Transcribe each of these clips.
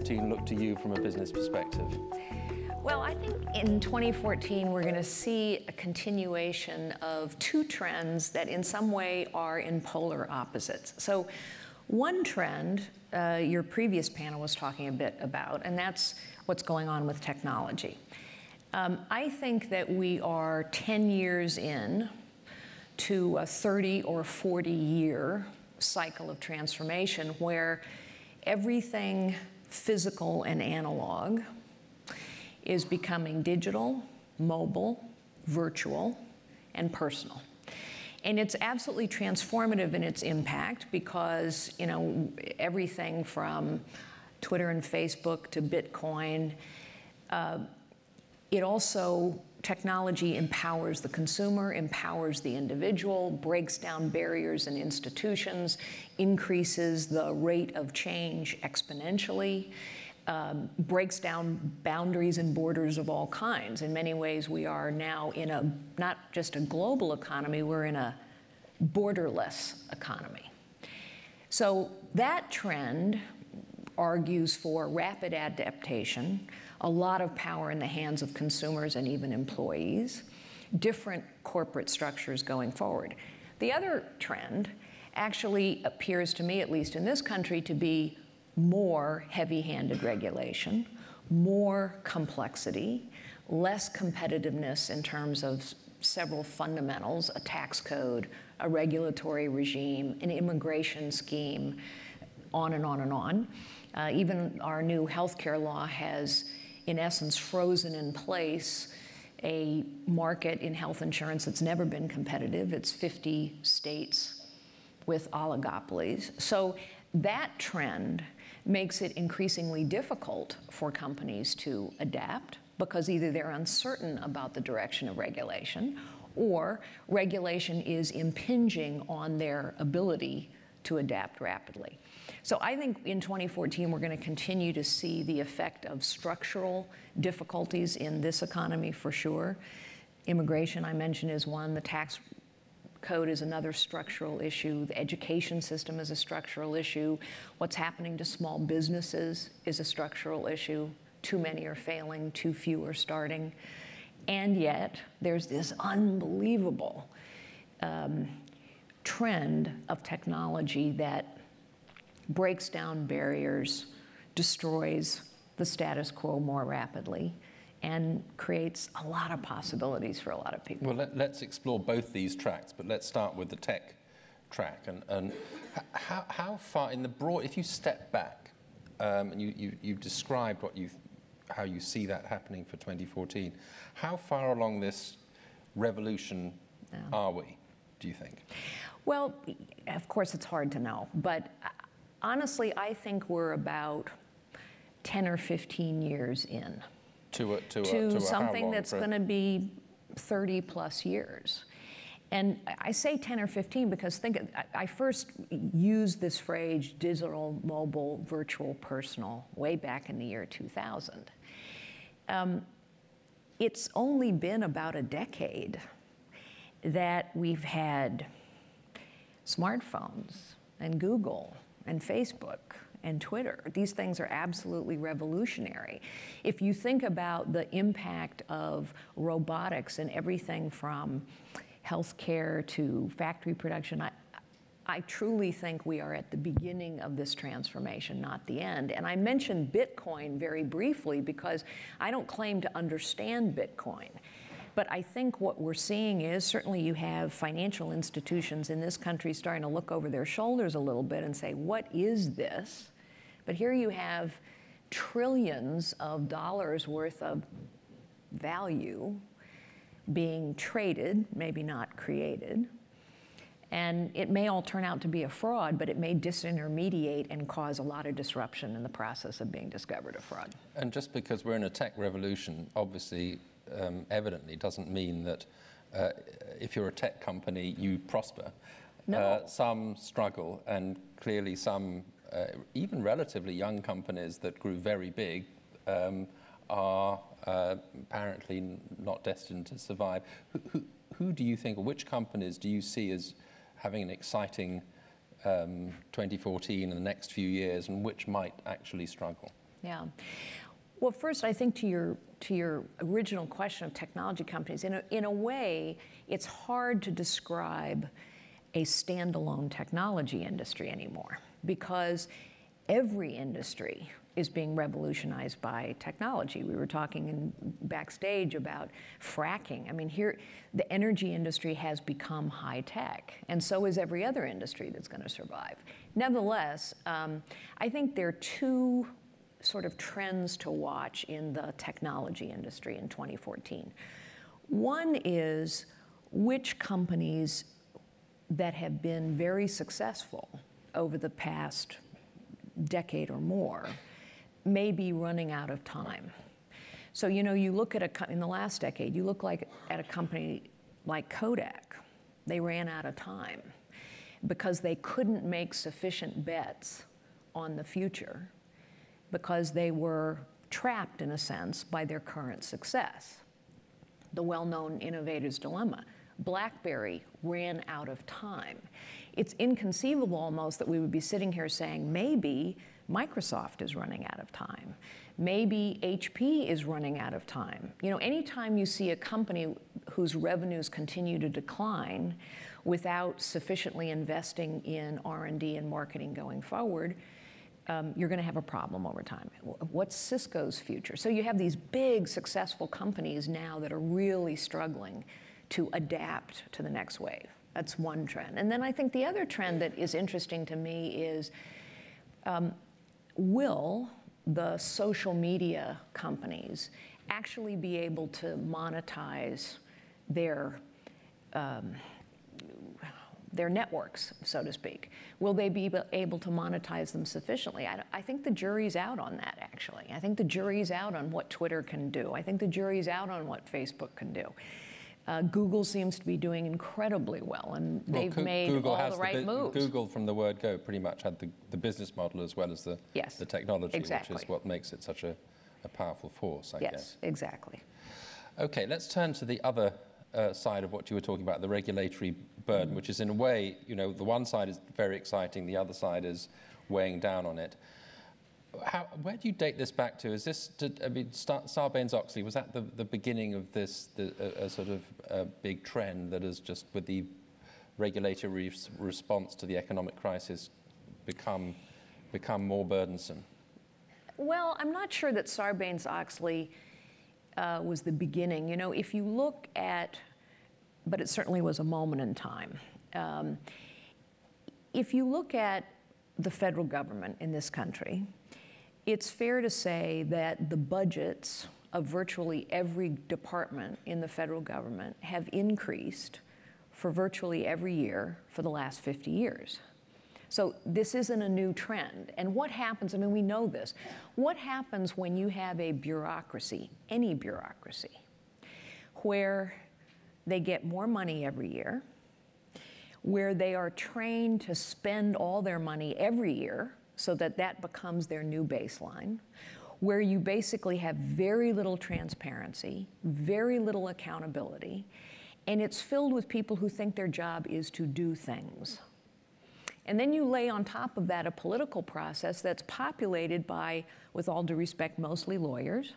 2014 look to you from a business perspective? Well, I think in 2014 we're going to see a continuation of two trends that in some way are in polar opposites. So one trend your previous panel was talking a bit about, and that's what's going on with technology. I think that we are 10 years in to a 30 or 40 year cycle of transformation where everything physical and analog is becoming digital, mobile, virtual, and personal. And it's absolutely transformative in its impact because, you know, everything from Twitter and Facebook to Bitcoin, technology empowers the consumer, empowers the individual, breaks down barriers in institutions, increases the rate of change exponentially, breaks down boundaries and borders of all kinds. In many ways, we are now in not just a global economy, we're in a borderless economy. So that trend argues for rapid adaptation, a lot of power in the hands of consumers and even employees, different corporate structures going forward. The other trend actually appears to me, at least in this country, to be more heavy-handed regulation, more complexity, less competitiveness in terms of several fundamentals, a tax code, a regulatory regime, an immigration scheme, on and on and on. Even our new healthcare law has, in essence, frozen in place a market in health insurance that's never been competitive. It's 50 states with oligopolies. So that trend makes it increasingly difficult for companies to adapt because either they're uncertain about the direction of regulation or regulation is impinging on their ability to adapt rapidly. So I think in 2014, we're going to continue to see the effect of structural difficulties in this economy for sure. Immigration, I mentioned, is one. The tax code is another structural issue. The education system is a structural issue. What's happening to small businesses is a structural issue. Too many are failing, too few are starting. And yet, there's this unbelievable trend of technology that breaks down barriers, destroys the status quo more rapidly, and creates a lot of possibilities for a lot of people. Well, let's explore both these tracks, but let's start with the tech track. And how far, in the broad, if you step back, and you've described how you see that happening for 2014, how far along this revolution are we, do you think? Well, of course, it's hard to know, but honestly, I think we're about 10 or 15 years in to something that's going to be 30 plus years. And I say 10 or 15 because I first used this phrase digital, mobile, virtual, personal way back in the year 2000. It's only been about a decade that we've had smartphones and Google and Facebook and Twitter. These things are absolutely revolutionary. If you think about the impact of robotics and everything from healthcare to factory production, I truly think we are at the beginning of this transformation, not the end. And I mentioned Bitcoin very briefly because I don't claim to understand Bitcoin. But I think what we're seeing is, certainly you have financial institutions in this country starting to look over their shoulders a little bit and say, what is this? But here you have trillions of dollars worth of value being traded, maybe not created. And it may all turn out to be a fraud, but it may disintermediate and cause a lot of disruption in the process of being discovered a fraud. And just because we're in a tech revolution, obviously, evidently doesn't mean that if you're a tech company, you prosper. No. Some struggle, and clearly some even relatively young companies that grew very big are apparently not destined to survive. Who do you think, or which companies do you see as having an exciting 2014 and the next few years, and which might actually struggle? Yeah. Well, first, I think to your original question of technology companies, in a way, it's hard to describe a standalone technology industry anymore, because every industry is being revolutionized by technology. We were talking backstage about fracking. I mean, here, the energy industry has become high tech, and so is every other industry that's going to survive. Nevertheless, I think there are two sort of trends to watch in the technology industry in 2014. One is which companies that have been very successful over the past decade or more may be running out of time. So, you know, you look at in the last decade, you look at a company like Kodak. They ran out of time because they couldn't make sufficient bets on the future, because they were trapped, in a sense, by their current success. The well-known innovator's dilemma. BlackBerry ran out of time. It's inconceivable almost that we would be sitting here saying, maybe Microsoft is running out of time. Maybe HP is running out of time. You know, anytime you see a company whose revenues continue to decline without sufficiently investing in R&D and marketing going forward, you're going to have a problem over time. What's Cisco's future? So you have these big, successful companies now that are really struggling to adapt to the next wave. That's one trend. And then I think the other trend that is interesting to me is, will the social media companies actually be able to monetize their networks, so to speak? Will they be able to monetize them sufficiently? I think the jury's out on that, actually. I think the jury's out on what Twitter can do. I think the jury's out on what Facebook can do. Google seems to be doing incredibly well, and they've made Google all the right moves. Google, from the word go, pretty much had the business model as well as the technology, exactly. which is what makes it such a powerful force, I guess. Yes, exactly. Okay, let's turn to the other side of what you were talking about, the regulatory burden, which is in a way, you know, the one side is very exciting, the other side is weighing down on it. Where do you date this back to? Is this, I mean, Sarbanes-Oxley, was that the beginning of this, a sort of big trend that has just, with the regulatory response to the economic crisis, become more burdensome? Well, I'm not sure that Sarbanes-Oxley was the beginning. You know, if you look at, but it certainly was a moment in time. If you look at the federal government in this country, it's fair to say that the budgets of virtually every department in the federal government have increased for virtually every year for the last 50 years. So this isn't a new trend. And what happens, I mean, we know this, what happens when you have a bureaucracy, any bureaucracy, where they get more money every year, where they are trained to spend all their money every year so that that becomes their new baseline, where you basically have very little transparency, very little accountability, and it's filled with people who think their job is to do things. And then you lay on top of that a political process that's populated by, with all due respect, mostly lawyers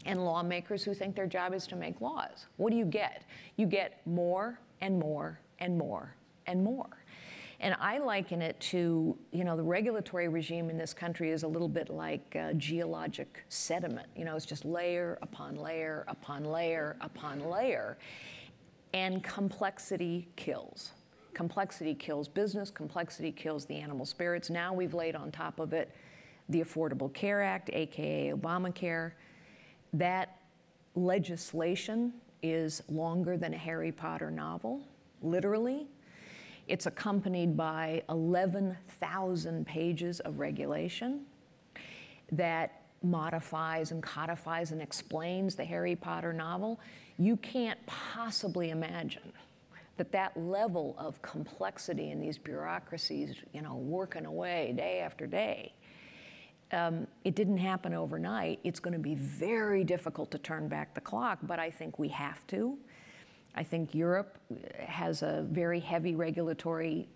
and lawmakers who think their job is to make laws. What do you get? You get more and more and more and more. And I liken it to, you know, the regulatory regime in this country is a little bit like geologic sediment. You know, it's just layer upon layer upon layer upon layer. And complexity kills. Complexity kills business, complexity kills the animal spirits. Now we've laid on top of it the Affordable Care Act, AKA Obamacare. That legislation is longer than a Harry Potter novel, literally. It's accompanied by 11,000 pages of regulation that modifies and codifies and explains the Harry Potter novel. You can't possibly imagine that level of complexity in these bureaucracies, you know, working away day after day. It didn't happen overnight. It's going to be very difficult to turn back the clock, but I think we have to. I think Europe has a very heavy regulatory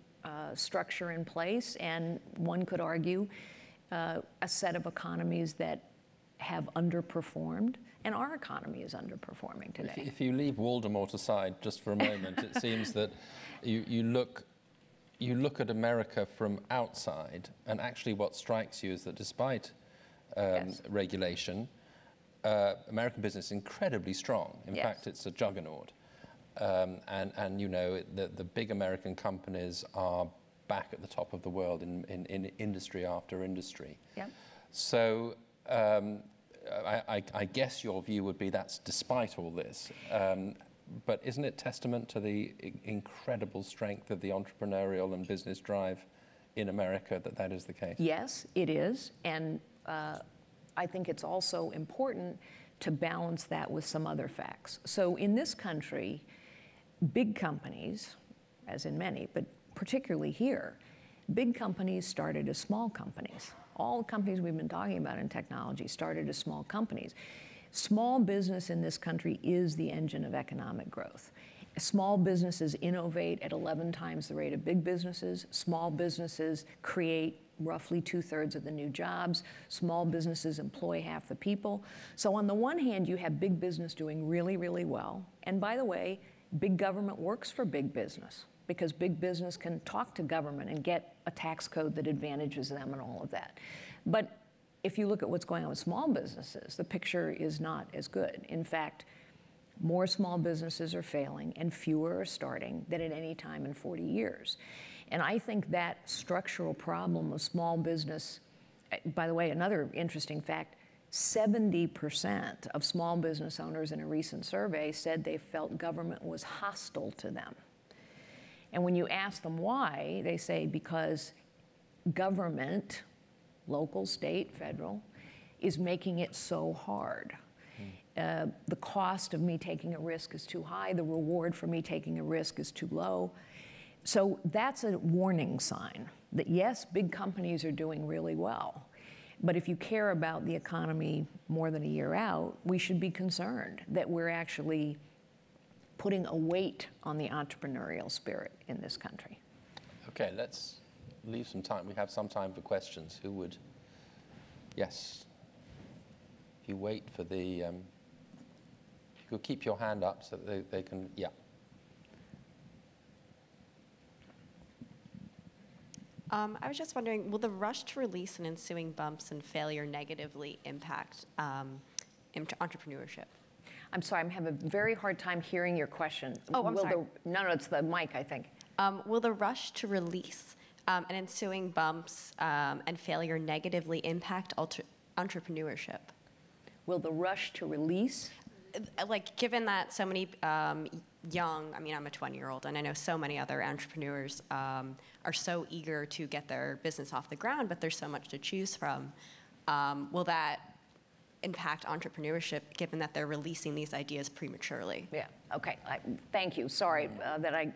structure in place, and one could argue a set of economies that have underperformed, and our economy is underperforming today. If you leave Voldemort aside just for a moment, it seems that you look at America from outside, and actually what strikes you is that despite regulation, American business is incredibly strong. In fact, it's a juggernaut. And you know, the big American companies are back at the top of the world in industry after industry. Yep. So I guess your view would be that's despite all this. But isn't it testament to the incredible strength of the entrepreneurial and business drive in America that is the case? Yes, it is. And I think it's also important to balance that with some other facts. So in this country, big companies, as in many, but particularly here, big companies started as small companies. All the companies we've been talking about in technology started as small companies. Small business in this country is the engine of economic growth. Small businesses innovate at 11 times the rate of big businesses. Small businesses create roughly 2/3 of the new jobs. Small businesses employ half the people. So on the one hand, you have big business doing really, really well. And by the way, big government works for big business, because big business can talk to government and get a tax code that advantages them and all of that. But if you look at what's going on with small businesses, the picture is not as good. In fact, more small businesses are failing and fewer are starting than at any time in 40 years. And I think that structural problem of small business, by the way, another interesting fact, 70% of small business owners in a recent survey said they felt government was hostile to them. And when you ask them why, they say because government, local, state, federal, is making it so hard. The cost of me taking a risk is too high. The reward for me taking a risk is too low. So that's a warning sign that yes, big companies are doing really well. But if you care about the economy more than a year out, we should be concerned that we're actually putting a weight on the entrepreneurial spirit in this country. Okay, let's leave some time. We have some time for questions. Who would? Yes. If you wait for the, if you could keep your hand up so that they can, yeah. I was just wondering, will the rush to release and ensuing bumps and failure negatively impact entrepreneurship? I'm sorry, I'm having a very hard time hearing your question. Oh, I'm sorry. No, it's the mic, I think. Will the rush to release and ensuing bumps and failure negatively impact entrepreneurship? Will the rush to release? Like, given that so many young, I mean, I'm a 20-year-old, and I know so many other entrepreneurs are so eager to get their business off the ground, but there's so much to choose from. Will that impact entrepreneurship, given that they're releasing these ideas prematurely? Yeah, okay, thank you. Sorry that I...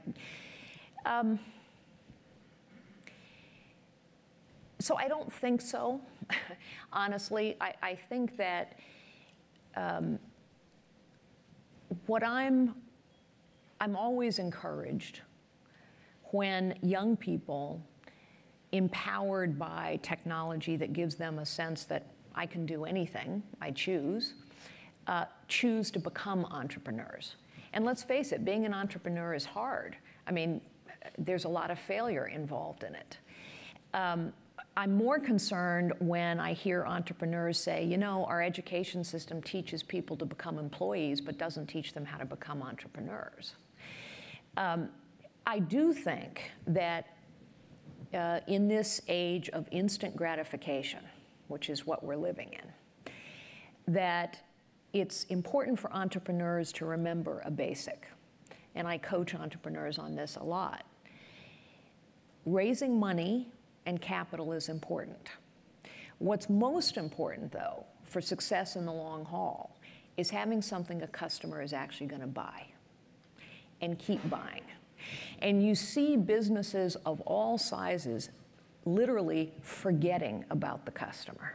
So I don't think so, honestly. I think that what I'm always encouraged when young people, empowered by technology that gives them a sense that I can do anything I choose to become entrepreneurs. And let's face it, being an entrepreneur is hard. I mean, there's a lot of failure involved in it. I'm more concerned when I hear entrepreneurs say, you know, our education system teaches people to become employees, but doesn't teach them how to become entrepreneurs. I do think that in this age of instant gratification, which is what we're living in, that it's important for entrepreneurs to remember a basic. And I coach entrepreneurs on this a lot. Raising money and capital is important. What's most important, though, for success in the long haul is having something a customer is actually going to buy and keep buying. And you see businesses of all sizes literally forgetting about the customer.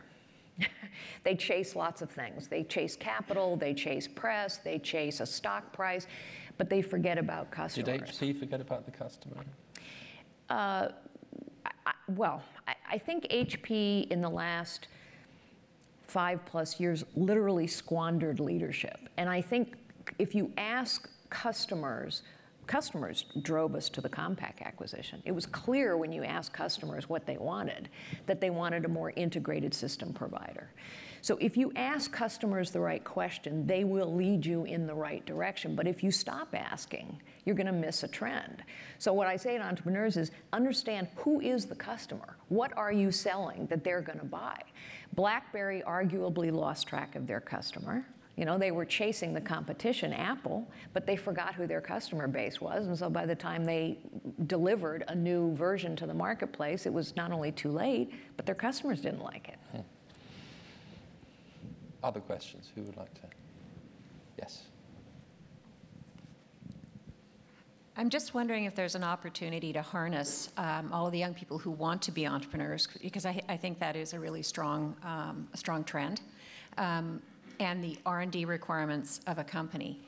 They chase lots of things. They chase capital, they chase press, they chase a stock price, but they forget about customers. Did HP forget about the customer? Well, I think HP in the last 5+ years literally squandered leadership. And I think if you ask customers drove us to the Compaq acquisition. It was clear when you asked customers what they wanted, that they wanted a more integrated system provider. So if you ask customers the right question, they will lead you in the right direction. But if you stop asking, you're going to miss a trend. So what I say to entrepreneurs is understand who is the customer. What are you selling that they're going to buy? BlackBerry arguably lost track of their customer. You know, they were chasing the competition, Apple, but they forgot who their customer base was. And so by the time they delivered a new version to the marketplace, it was not only too late, but their customers didn't like it. Other questions? Who would like to? Yes. I'm just wondering if there's an opportunity to harness all of the young people who want to be entrepreneurs, because I think that is a really strong trend. And the R&D requirements of a company.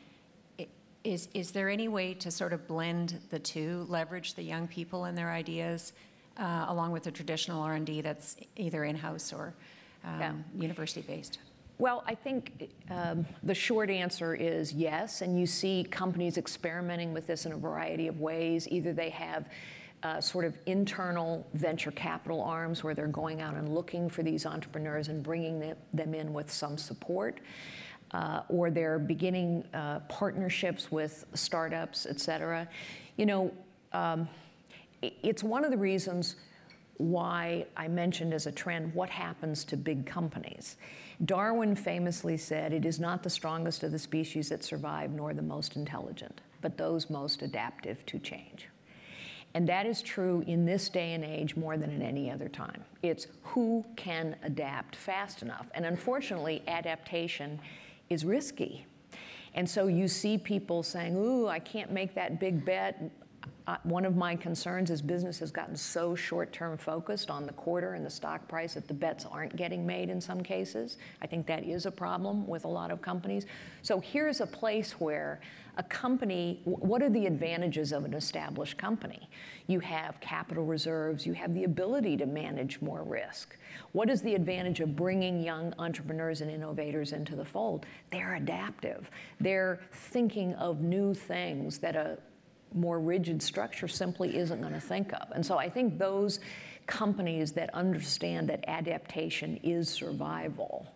Is there any way to sort of blend the two, leverage the young people and their ideas, along with the traditional R&D that's either in-house or university-based? Well, I think the short answer is yes, and you see companies experimenting with this in a variety of ways. Either they have sort of internal venture capital arms where they're going out and looking for these entrepreneurs and bringing them in with some support, or they're beginning partnerships with startups, et cetera. You know, it's one of the reasons why I mentioned as a trend what happens to big companies. Darwin famously said, "It is not the strongest of the species that survive, nor the most intelligent, but those most adaptive to change." And that is true in this day and age more than at any other time. It's who can adapt fast enough. And unfortunately, adaptation is risky. And so you see people saying, ooh, I can't make that big bet. One of my concerns is business has gotten so short-term focused on the quarter and the stock price that the bets aren't getting made in some cases. I think that is a problem with a lot of companies. So here's a place where a company, what are the advantages of an established company? You have capital reserves, you have the ability to manage more risk. What is the advantage of bringing young entrepreneurs and innovators into the fold? They're adaptive. They're thinking of new things that a more rigid structure simply isn't going to think of. And so I think those companies that understand that adaptation is survival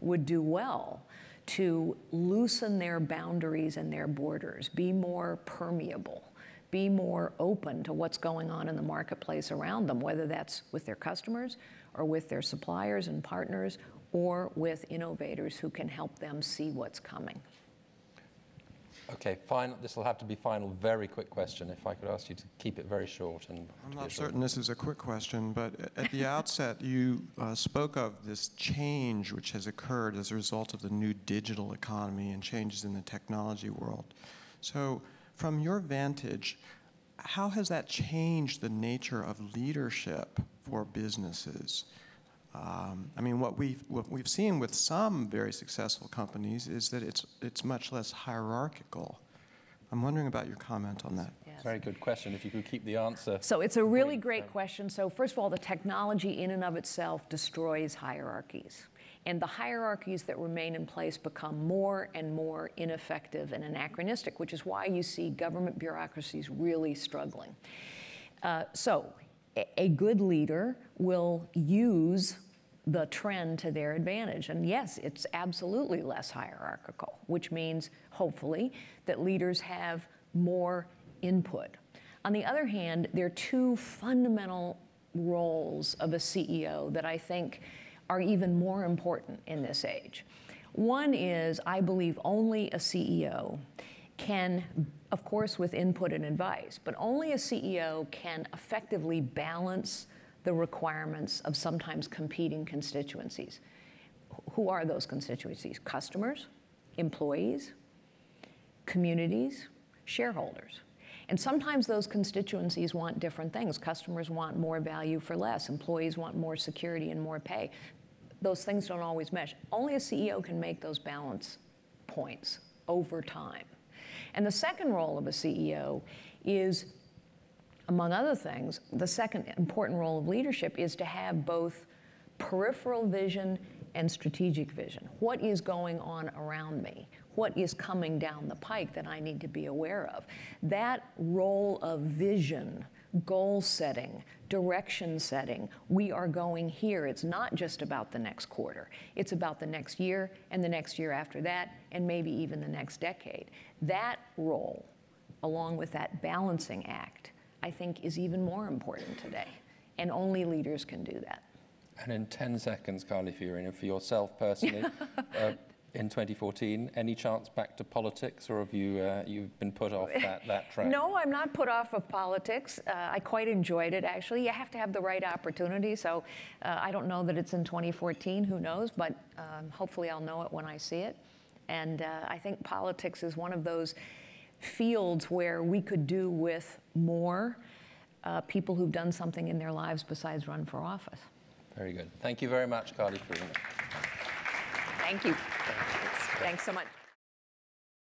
would do well to loosen their boundaries and their borders, be more permeable, be more open to what's going on in the marketplace around them, whether that's with their customers or with their suppliers and partners or with innovators who can help them see what's coming. Okay, final. This will have to be final, very quick question. If I could ask you to keep it very short. And I'm not certain this is a quick question, but at the outset, you spoke of this change which has occurred as a result of the new digital economy and changes in the technology world. So from your vantage, how has that changed the nature of leadership for businesses? I mean, what we've seen with some very successful companies is that it's much less hierarchical. I'm wondering about your comment on that. Yes. Very good question. If you could keep the answer. So it's a really great question. So first of all, the technology in and of itself destroys hierarchies. And the hierarchies that remain in place become more and more ineffective and anachronistic, which is why you see government bureaucracies really struggling. So a good leader will use the trend to their advantage. And yes, it's absolutely less hierarchical, which means, hopefully, that leaders have more input. On the other hand, there are two fundamental roles of a CEO that I think are even more important in this age. One is, I believe, only a CEO can, of course, with input and advice, but only a CEO can effectively balance the requirements of sometimes competing constituencies. Who are those constituencies? Customers, employees, communities, shareholders. And sometimes those constituencies want different things. Customers want more value for less. Employees want more security and more pay. Those things don't always mesh. Only a CEO can make those balance points over time. And the second role of a CEO is a among other things, the second important role of leadership is to have both peripheral vision and strategic vision. What is going on around me? What is coming down the pike that I need to be aware of? That role of vision, goal setting, direction setting, we are going here. It's not just about the next quarter. It's about the next year and the next year after that, and maybe even the next decade. That role, along with that balancing act, I think is even more important today. And only leaders can do that. And in 10 seconds, Carly Fiorina, for yourself personally, in 2014, any chance back to politics, or have you you've been put off that track? No, I'm not put off of politics. I quite enjoyed it, actually. You have to have the right opportunity, so I don't know that it's in 2014, who knows, but hopefully I'll know it when I see it. And I think politics is one of those fields where we could do with more people who've done something in their lives besides run for office. Very good. Thank you very much, Carly Fiorina. Thank you. Thanks so much.